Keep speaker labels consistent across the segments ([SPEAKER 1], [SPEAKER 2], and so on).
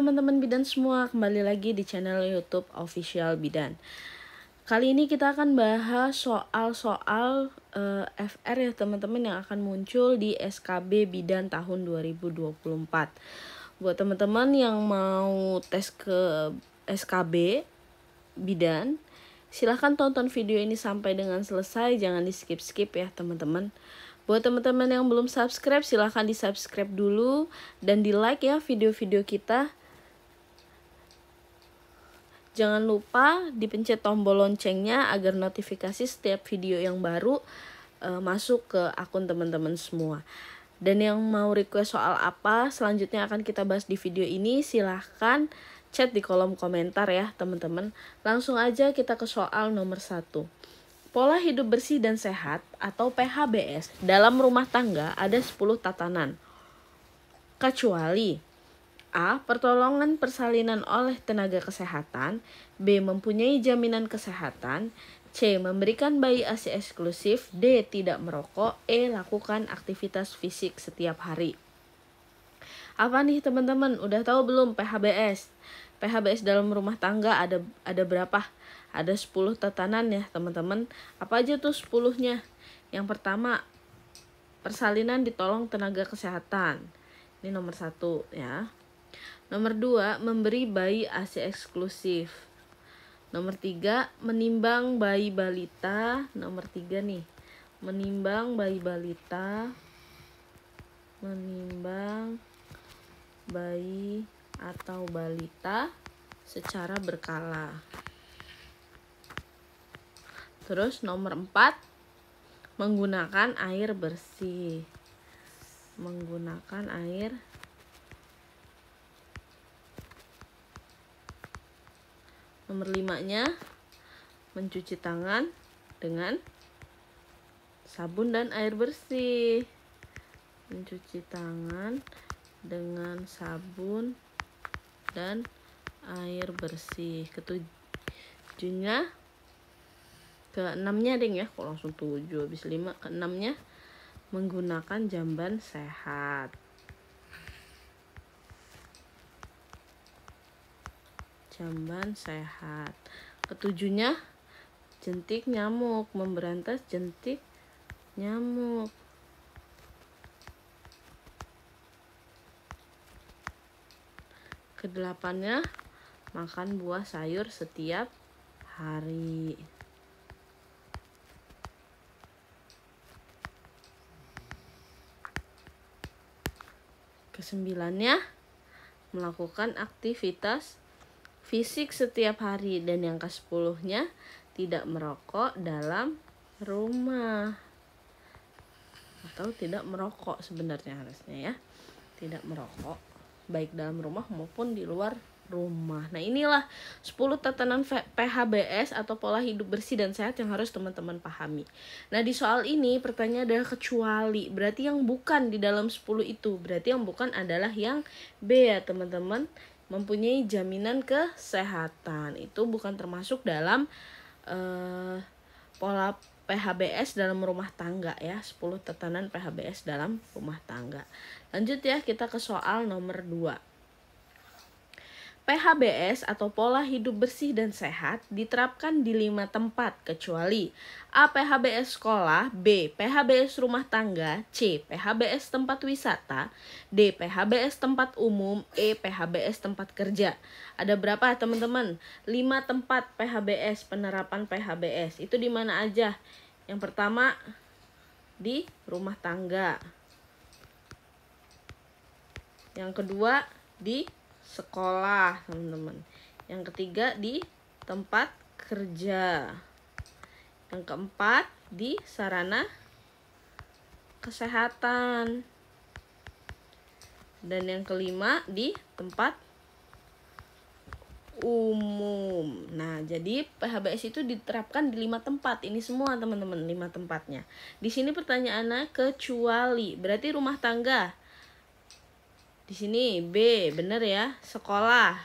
[SPEAKER 1] teman-teman bidan semua, kembali lagi di channel YouTube Official Bidan. Kali ini kita akan bahas soal-soal FR ya teman-teman, yang akan muncul di SKB Bidan tahun 2024. Buat teman-teman yang mau tes ke SKB Bidan, silahkan tonton video ini sampai dengan selesai, jangan di skip-skip ya teman-teman. Buat teman-teman yang belum subscribe, silahkan di subscribe dulu dan di like ya video-video kita. Jangan lupa dipencet tombol loncengnya agar notifikasi setiap video yang baru masuk ke akun teman-teman semua. Dan yang mau request soal apa selanjutnya akan kita bahas di video ini, silahkan chat di kolom komentar ya teman-teman. Langsung aja kita ke soal nomor 1. Pola hidup bersih dan sehat atau PHBS dalam rumah tangga ada 10 tatanan. Kecuali A. Pertolongan persalinan oleh tenaga kesehatan. B. Mempunyai jaminan kesehatan. C. Memberikan bayi ASI eksklusif. D. Tidak merokok. E. Lakukan aktivitas fisik setiap hari. Apa nih teman-teman? Udah tahu belum PHBS? PHBS dalam rumah tangga ada berapa? Ada 10 tatanan ya teman-teman. Apa aja tuh 10-nya? Yang pertama, persalinan ditolong tenaga kesehatan. Ini nomor 1 ya. Nomor 2, memberi bayi ASI eksklusif. Nomor 3, menimbang bayi balita. Nomor 3 nih, menimbang bayi balita. Menimbang bayi atau balita secara berkala. Terus nomor 4, menggunakan air bersih. Menggunakan air nomor 5-nya, mencuci tangan dengan sabun dan air bersih. Mencuci tangan dengan sabun dan air bersih. Ketujuhnya, ke-6-nya ding ya, kok langsung 7 habis 5. Ke-6-nya, menggunakan jamban sehat. Jamban sehat. Ke-7-nya, jentik nyamuk, memberantas jentik nyamuk. Ke-8-nya, makan buah sayur setiap hari. Ke-9-nya, melakukan aktivitas fisik setiap hari. Dan yang ke-10-nya, tidak merokok dalam rumah. Atau tidak merokok sebenarnya harusnya ya. Tidak merokok baik dalam rumah maupun di luar rumah. Nah, inilah 10 tatanan PHBS atau pola hidup bersih dan sehat yang harus teman-teman pahami. Nah, di soal ini pertanyaan adalah kecuali. Berarti yang bukan di dalam 10 itu. Berarti yang bukan adalah yang B ya teman-teman. Mempunyai jaminan kesehatan. Itu bukan termasuk dalam pola PHBS dalam rumah tangga ya. 10 tatanan PHBS dalam rumah tangga. Lanjut ya, kita ke soal nomor 2. PHBS atau pola hidup bersih dan sehat diterapkan di 5 tempat kecuali A. PHBS sekolah, B. PHBS rumah tangga, C. PHBS tempat wisata, D. PHBS tempat umum, E. PHBS tempat kerja. Ada berapa teman-teman? 5 tempat PHBS, penerapan PHBS. Itu di mana aja? Yang pertama, di rumah tangga. Yang kedua, di sekolah teman-teman. Yang ketiga, di tempat kerja. Yang keempat, di sarana kesehatan. Dan yang kelima, di tempat umum. Nah, jadi PHBS itu diterapkan di 5 tempat. Ini semua teman-teman, 5 tempatnya. Di sini pertanyaannya kecuali. Berarti rumah tangga. Di sini B, bener ya. Sekolah,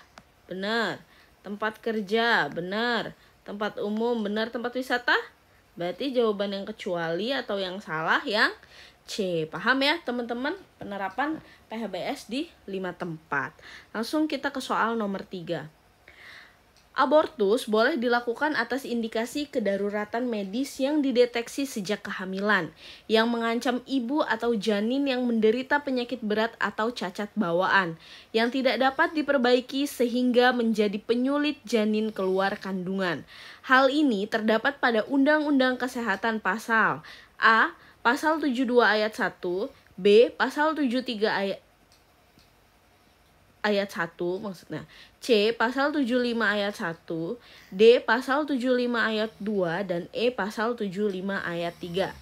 [SPEAKER 1] bener. Tempat kerja, bener. Tempat umum, bener. Tempat wisata, berarti jawaban yang kecuali atau yang salah yang C. Paham ya teman-teman penerapan PHBS di 5 tempat. Langsung kita ke soal nomor 3. Abortus boleh dilakukan atas indikasi kedaruratan medis yang dideteksi sejak kehamilan, yang mengancam ibu atau janin yang menderita penyakit berat atau cacat bawaan, yang tidak dapat diperbaiki sehingga menjadi penyulit janin keluar kandungan. Hal ini terdapat pada Undang-Undang Kesehatan pasal A. Pasal 72 ayat 1, B. Pasal 73 ayat 1 maksudnya, C. Pasal 75 ayat 1, D. Pasal 75 ayat 2, dan E. Pasal 75 ayat 3.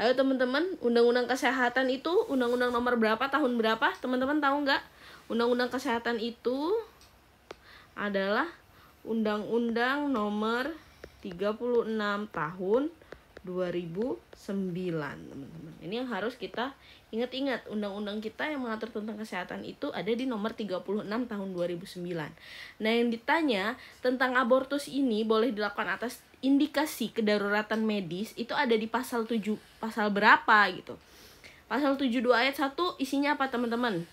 [SPEAKER 1] Ayo teman-teman, Undang-Undang Kesehatan itu Undang-Undang nomor berapa, tahun berapa? Teman-teman tahu nggak? Undang-Undang Kesehatan itu adalah Undang-Undang nomor 36 tahun 2009, teman-teman. Ini yang harus kita ingat-ingat, undang-undang kita yang mengatur tentang kesehatan itu ada di nomor 36 tahun 2009. Nah, yang ditanya tentang abortus ini boleh dilakukan atas indikasi kedaruratan medis itu ada di pasal 7, pasal berapa gitu. Pasal 72 ayat 1 isinya apa teman-teman?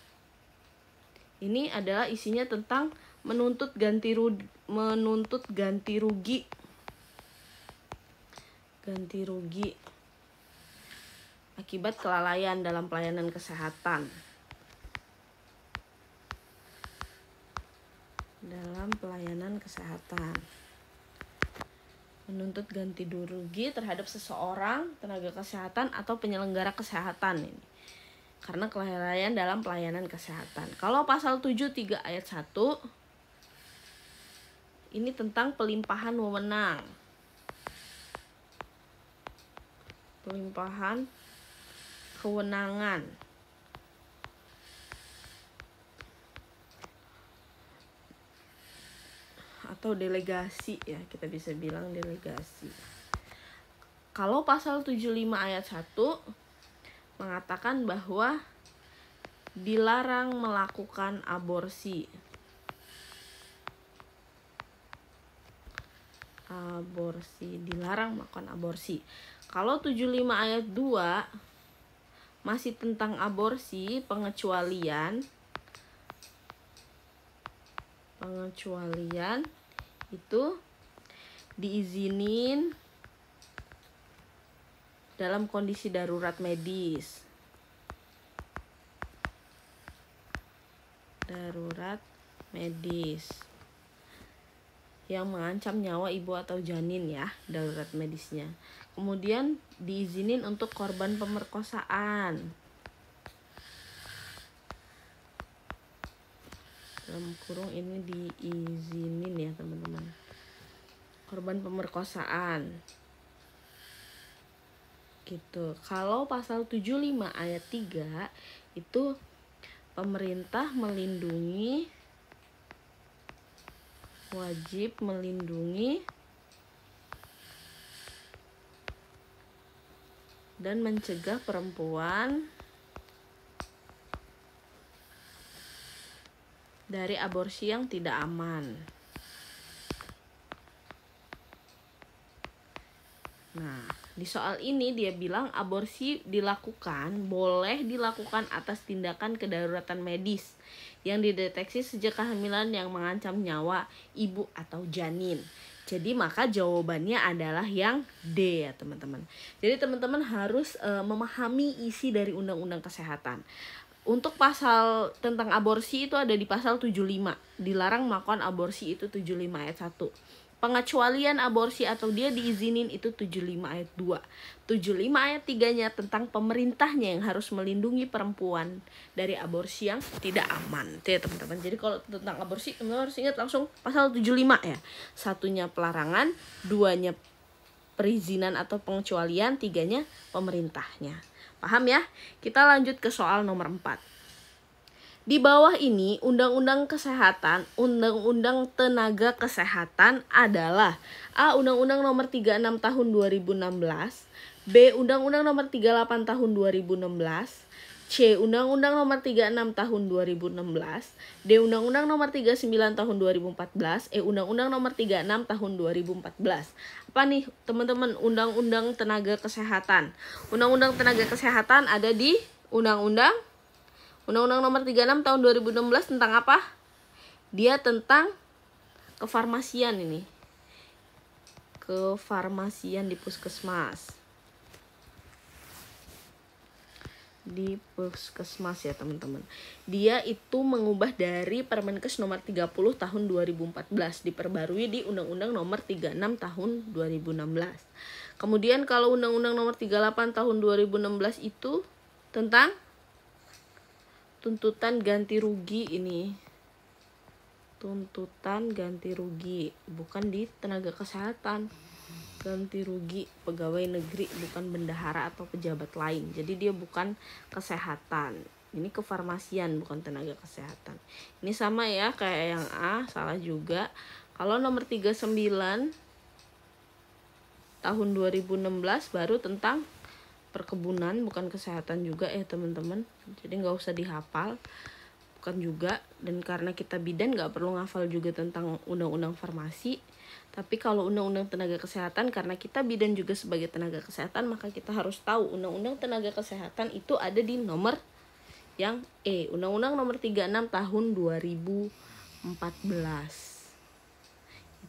[SPEAKER 1] Ini adalah isinya tentang menuntut ganti rugi akibat kelalaian dalam pelayanan kesehatan. Menuntut ganti rugi terhadap seseorang, tenaga kesehatan atau penyelenggara kesehatan ini. Karena kelalaian dalam pelayanan kesehatan. Kalau pasal 73 ayat 1 ini tentang pelimpahan wewenang. Pelimpahan kewenangan atau delegasi ya, kita bisa bilang delegasi. Kalau pasal 75 ayat 1 mengatakan bahwa dilarang melakukan aborsi. Dilarang melakukan aborsi. Kalau 75 ayat 2 masih tentang aborsi, pengecualian itu diizinin dalam kondisi darurat medis. Yang mengancam nyawa ibu atau janin ya, darurat medisnya. Kemudian diizinin untuk korban pemerkosaan. Dalam kurung ini diizinin ya teman-teman. Korban pemerkosaan. Gitu. Kalau pasal 75 ayat 3 itu pemerintah wajib melindungi dan mencegah perempuan dari aborsi yang tidak aman. Nah, di soal ini dia bilang aborsi boleh dilakukan atas tindakan kedaruratan medis yang dideteksi sejak kehamilan yang mengancam nyawa ibu atau janin. Jadi maka jawabannya adalah yang D ya teman-teman. Jadi teman-teman harus memahami isi dari Undang-Undang Kesehatan. Untuk pasal tentang aborsi itu ada di pasal 75. Dilarang melakukan aborsi itu 75 ayat 1. Pengecualian aborsi atau dia diizinin itu 75 ayat 2. 75 ayat 3-nya tentang pemerintahnya yang harus melindungi perempuan dari aborsi yang tidak aman. Itu ya teman-teman. Jadi kalau tentang aborsi teman-teman harus ingat langsung pasal 75 ya. 1-nya pelarangan, 2-nya perizinan atau pengecualian, 3-nya pemerintahnya. Paham ya? Kita lanjut ke soal nomor 4. Di bawah ini, Undang-Undang Kesehatan, Undang-Undang Tenaga Kesehatan adalah A. Undang-Undang nomor 36 tahun 2016, B. Undang-Undang nomor 38 tahun 2016, C. Undang-Undang Nomor 36 Tahun 2016. D. Undang-Undang Nomor 39 Tahun 2014. E. Undang-Undang Nomor 36 Tahun 2014. Apa nih teman-teman? Undang-Undang Tenaga Kesehatan. Undang-Undang Tenaga Kesehatan ada di Undang-Undang Nomor 36 Tahun 2016 tentang apa? Dia tentang kefarmasian ini. Kefarmasian di puskesmas. Di puskesmas ya teman-teman. Dia itu mengubah dari Permenkes nomor 30 tahun 2014 diperbarui di Undang-Undang nomor 36 tahun 2016. Kemudian kalau Undang-Undang nomor 38 tahun 2016 itu tentang tuntutan ganti rugi ini. Tuntutan ganti rugi, bukan di tenaga kesehatan. Ganti rugi pegawai negeri, bukan bendahara atau pejabat lain. Jadi dia bukan kesehatan. Ini kefarmasian, bukan tenaga kesehatan. Ini sama ya kayak yang A, salah juga. Kalau nomor 39 tahun 2016 baru tentang perkebunan, bukan kesehatan juga ya teman-teman. Jadi nggak usah dihafal, bukan juga. Dan karena kita bidan nggak perlu ngafal juga tentang undang-undang farmasi. Tapi kalau undang-undang tenaga kesehatan, karena kita bidan juga sebagai tenaga kesehatan, maka kita harus tahu undang-undang tenaga kesehatan itu ada di nomor yang E, Undang-Undang Nomor 36 Tahun 2014.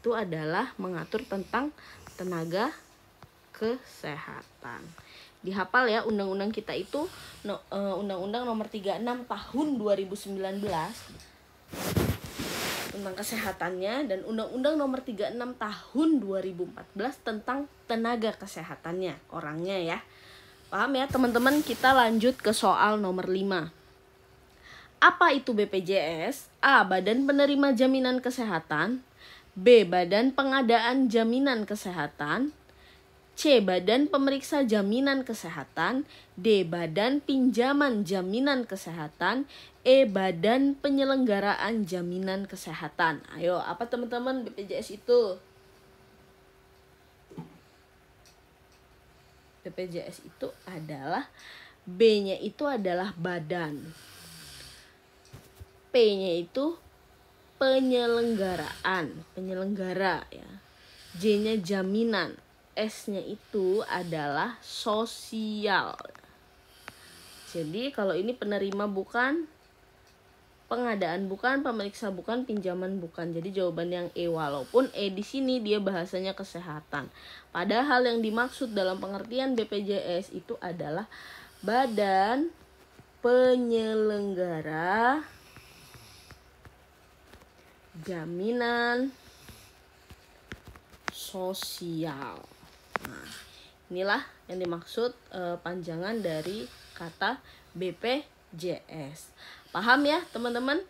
[SPEAKER 1] Itu adalah mengatur tentang tenaga kesehatan. Dihafal ya, undang-undang kita itu Undang-Undang Nomor 36 Tahun 2019 tentang kesehatannya, dan Undang-Undang Nomor 36 Tahun 2014 tentang tenaga kesehatannya, orangnya ya. Paham ya teman-teman? Kita lanjut ke soal nomor 5. Apa itu BPJS? A. Badan Penerima Jaminan Kesehatan. B. Badan Pengadaan Jaminan Kesehatan. C. Badan Pemeriksa Jaminan Kesehatan. D. Badan Pinjaman Jaminan Kesehatan. E. Badan Penyelenggaraan Jaminan Kesehatan. Ayo, apa teman-teman BPJS itu? BPJS itu adalah, B-nya itu adalah badan, P-nya itu penyelenggaraan, penyelenggara ya. J-nya jaminan, S-nya itu adalah sosial. Jadi kalau ini penerima bukan, pengadaan bukan, pemeriksa bukan, pinjaman bukan. Jadi jawaban yang E, walaupun E di sini dia bahasanya kesehatan. Padahal yang dimaksud dalam pengertian BPJS itu adalah badan penyelenggara jaminan sosial. Nah, inilah yang dimaksud panjangan dari kata BPJS. Paham ya teman-teman?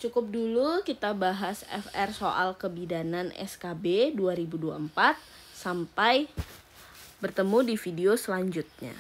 [SPEAKER 1] Cukup dulu kita bahas FR soal kebidanan SKB 2024. Sampai bertemu di video selanjutnya.